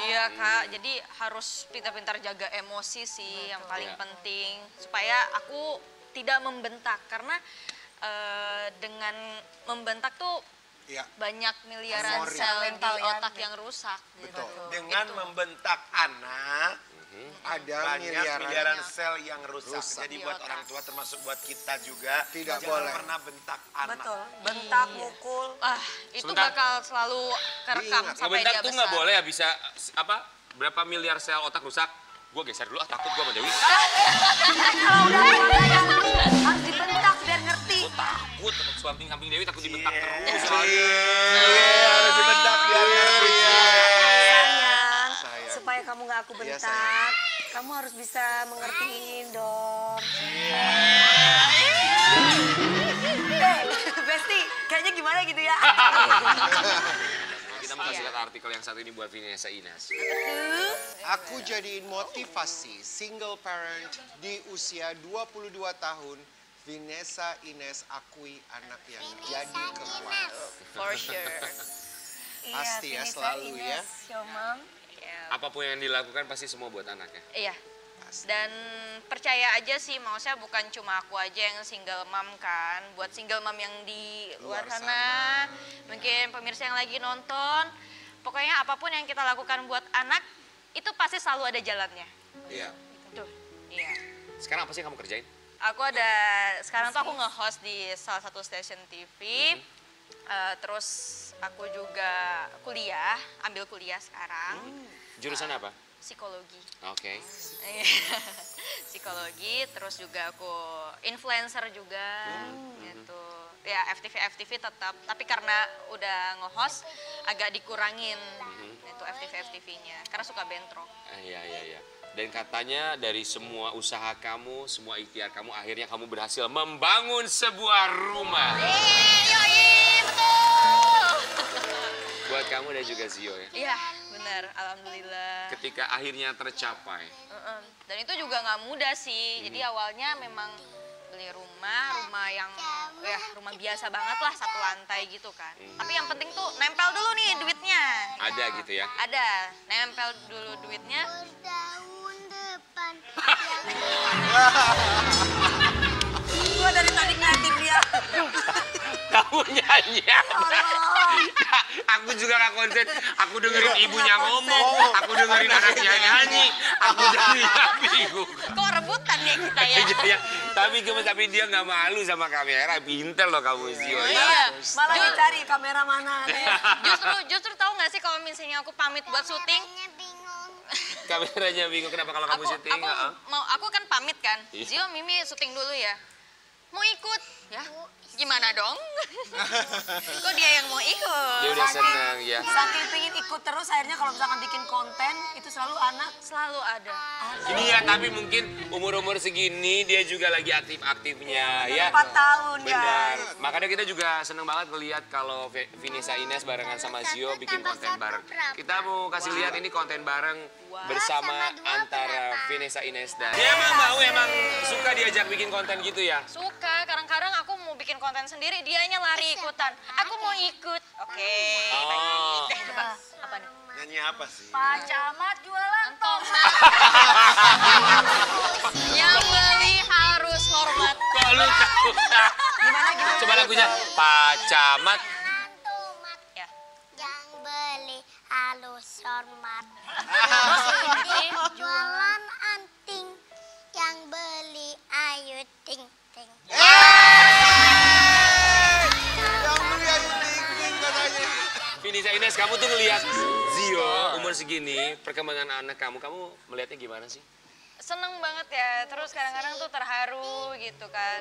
iya Kak, jadi harus pintar-pintar jaga emosi sih yang paling penting supaya aku tidak membentak karena dengan membentak tuh banyak miliaran Memori. sel di Mental ya. otak yang rusak gitu. Dengan membentak anak, Ada banyak miliaran. miliaran sel yang rusak. Rusak. Jadi Di buat otak. orang tua termasuk buat kita juga Tidak jangan boleh. pernah bentak anak. Betul. Bentak, mukul. Itu Sebentar. bakal selalu kerekam Diingat. sampai Ngebentak dia tuh besar. nggak boleh ya, bisa apa? Berapa miliar sel otak rusak? Gue geser dulu, takut gue sama Dewi. Kalau udah harus dibentak biar ngerti. Gue takut samping Dewi takut dibentak terus. Harus dibentak biar ngerti. Sayang, supaya kamu nggak aku bentak, sayang. kamu harus bisa mengertiin dong. Besti, kayaknya gimana gitu ya? Kita mau kasih lihat artikel yang satu ini buat Vanessa Ines. Aku jadiin motivasi single parent di usia 22 tahun. Vanessa Ines akui anak yang jadi kekuatan. For sure. Pasti ya, selalu ya. Apapun yang dilakukan pasti semua buat anak ya. Iya. Dan percaya aja sih, maksudnya bukan cuma aku aja yang single mom kan. Buat single mom yang di luar sana, mungkin pemirsa yang lagi nonton, pokoknya apapun yang kita lakukan buat anak, itu pasti selalu ada jalannya. Iya. Tuh, iya. Sekarang apa sih yang kamu kerjain? Sekarang tuh aku nge-host di salah satu stasiun TV. Terus aku juga ambil kuliah sekarang. Jurusan apa? Psikologi. Oke. Psikologi, terus juga aku influencer juga gitu. Ya FTV tetap, tapi karena udah nge-host agak dikurangin itu FTV-nya karena suka bentrok. Iya. Dan katanya dari semua usaha kamu, semua ikhtiar kamu, akhirnya kamu berhasil membangun sebuah rumah. Betul. Buat kamu dan juga Zio ya. Iya, benar. Alhamdulillah. Ketika akhirnya tercapai. Dan itu juga nggak mudah sih. Jadi awalnya memang beli rumah yang rumah biasa banget lah, 1 lantai gitu kan. Tapi yang penting tuh nempel dulu nih duitnya. Ada gitu ya? Ada, nempel dulu duitnya. Tahun depan. Gua dari tadi ngeliatin dia. Tahun punyanya. Aku juga gak konsen. Aku dengerin ibunya ngomong, aku dengerin anaknya nyanyi, aku jadinya bingung. Kok rebutan ya kita ya? Iya, tapi dia nggak malu sama kamera. Pinter loh kamu Zio. Iya. Malah dicari kamera mana. Justru tahu nggak sih kalau misalnya aku pamit buat syuting, Bingung. Kameranya bingung kenapa kalau kamu syuting? aku kan pamit kan. Iya. Zio, Mimi syuting dulu ya. Mau ikut? Ya. Gimana dong? Kok dia yang mau ikut? Dia udah senang ya. Saking pengen ikut terus, akhirnya kalau misalkan bikin konten, itu selalu anak. Selalu ada. Ini ya, tapi mungkin umur-umur segini dia juga lagi aktif-aktifnya ya. 4 tahun, Benar. guys. Makanya kita juga seneng banget ngelihat kalau Vinisa Ines barengan sama Zio bikin konten bareng. Kita mau kasih lihat ini konten bareng bersama antara Vinisa Ines dan... Dia emang suka diajak bikin konten gitu ya? Suka, kadang-kadang aku mau bikin konten sendiri, dianya lari ikutan. Aku mau ikut. Oke. Oh. Coba, apa nih? Nyanyi apa sih? Pak Camat jualan Tomat. Yang beli harus hormat. Kok lu tahu? Gimana? Coba lagunya. Pak Camat. Tomat. Ya. Yang beli halus hormat. Ini Jualan anting. Yang beli ayu ting ting. Yang beli ayu ting-ting katanya. Vinisa Ines, kamu tuh ngelihat Zio umur segini, perkembangan anak kamu melihatnya gimana sih? seneng banget ya, terus kadang-kadang tuh terharu gitu kan.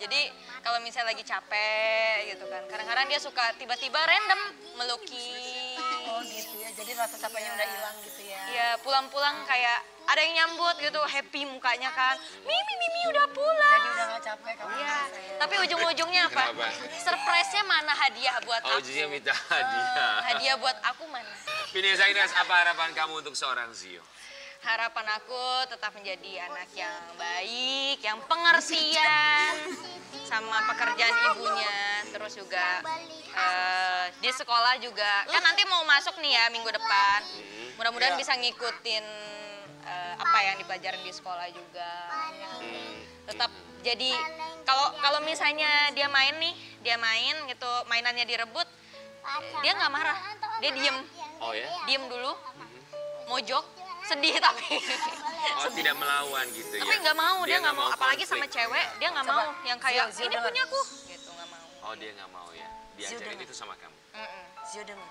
Jadi kalau misalnya lagi capek gitu kan, kadang-kadang dia suka tiba-tiba random meluki. Oh gitu ya, jadi rasa capeknya udah hilang gitu ya. Iya, pulang-pulang kayak ada yang nyambut gitu, happy mukanya kan. Mimi udah pulang. Jadi udah gak capek kamu. Iya, tapi ujung-ujungnya apa? Kenapa? Surprise-nya mana hadiah buat Oh, aku? ujungnya minta hadiah. Hadiah buat aku mana? Vinisa Ines, apa harapan kamu untuk seorang Zio? Harapan aku tetap menjadi anak yang baik, yang pengertian sama pekerjaan ibunya. Terus juga di sekolah juga, kan nanti mau masuk nih ya minggu depan. Mudah-mudahan bisa ngikutin apa yang dipelajarin di sekolah juga. Tetap jadi, kalau misalnya dia main gitu, mainannya direbut, dia nggak marah, dia diem. Oh ya? Diem dulu, mojok. Sedih tapi. Oh, tidak melawan gitu ya? Tapi nggak mau, dia nggak mau. Apalagi konflik. sama cewek, dia nggak mau. Yang kayak, Zio, ini dengar. punyaku. Gitu, nggak mau. Oh, dia nggak mau ya? Diajarin dengar. itu sama kamu? Zio dengar.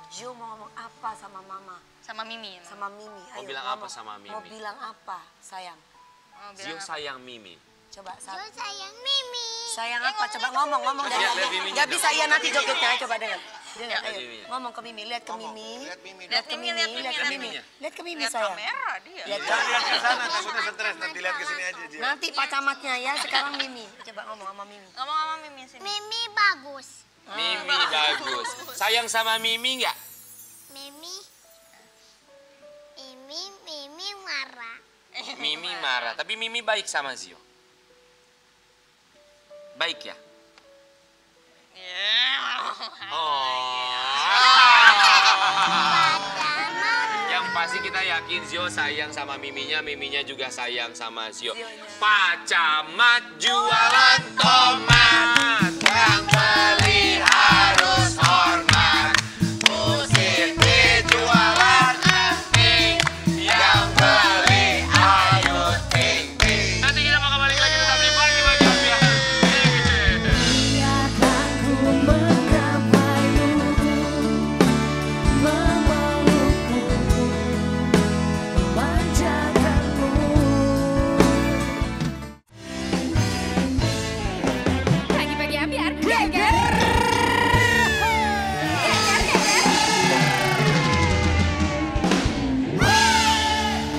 Zio mau ngomong apa sama mama? Sama Mimi. Sama Mimi. Ayo, Mau bilang apa ngomong. sama Mimi? Mau bilang apa, sayang? Oh, bilang Zio apa? sayang Mimi. Coba, Yo sayang Mimi. sayang apa? Coba ngomong dari Lihat Miminya Gak dong. bisa iya nanti jogetnya, coba dengar. Dengar, Lihat ayo. Miminya. Ngomong ke Mimi, lihat ke Mimi. Lihat Mimi. Lihat ke Mimi, lihat lihat ke Mimi. Miminya. Lihat ke Mimi, Lihat sayang. kamera dia. Lihat Jangan lihat ke sana, takutnya stres. Nanti lihat ke sini aja dia. Nanti Pak Camatnya ya, sekarang Mimi. Coba ngomong sama Mimi. Ngomong sama Mimi sini. Mimi bagus. Mimi bagus. Sayang sama Mimi nggak? Mimi. Mimi marah. Mimi marah, tapi Mimi baik sama Zio. Baik ya? Oh. Yang pasti kita yakin Zio sayang sama Miminya, Miminya juga sayang sama Zio. Pak Camat jualan tomat, yang beli harus hormat. Bu Siti jualan anting, yang beli ayu ting ting. Nanti kita mau kembali lagi tetap di Pagi-Pagi Ambiar. Biarkan ku menggapaimu, memelukmu, memanjakanmu. Pagi-pagi Ambiar, geger.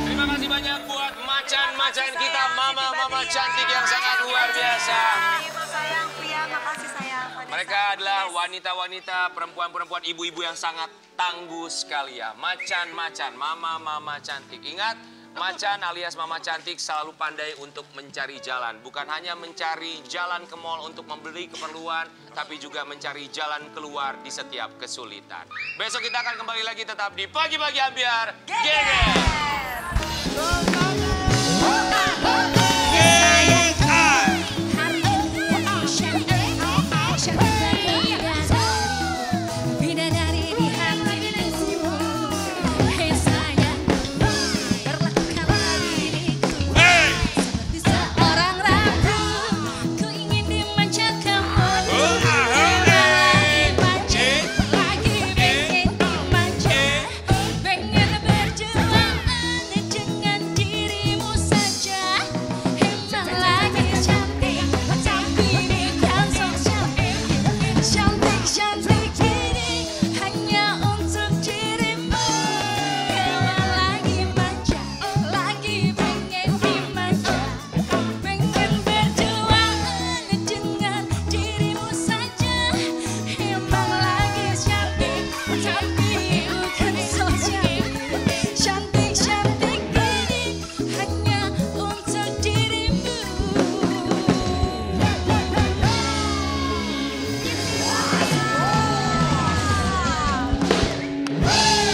Terima kasih banyak buat macan-macan kita, mama-mama cantik yang sangat luar biasa. Terima sayang, Pia, makasih sayang. Mereka adalah wanita-wanita, perempuan-perempuan, ibu-ibu yang sangat tangguh sekali ya. Macan-macan, mama-mama cantik. Ingat, macan alias mama cantik selalu pandai untuk mencari jalan. Bukan hanya mencari jalan ke mall untuk membeli keperluan, tapi juga mencari jalan keluar di setiap kesulitan. Besok kita akan kembali lagi tetap di Pagi-Pagi Ambiar. Geger!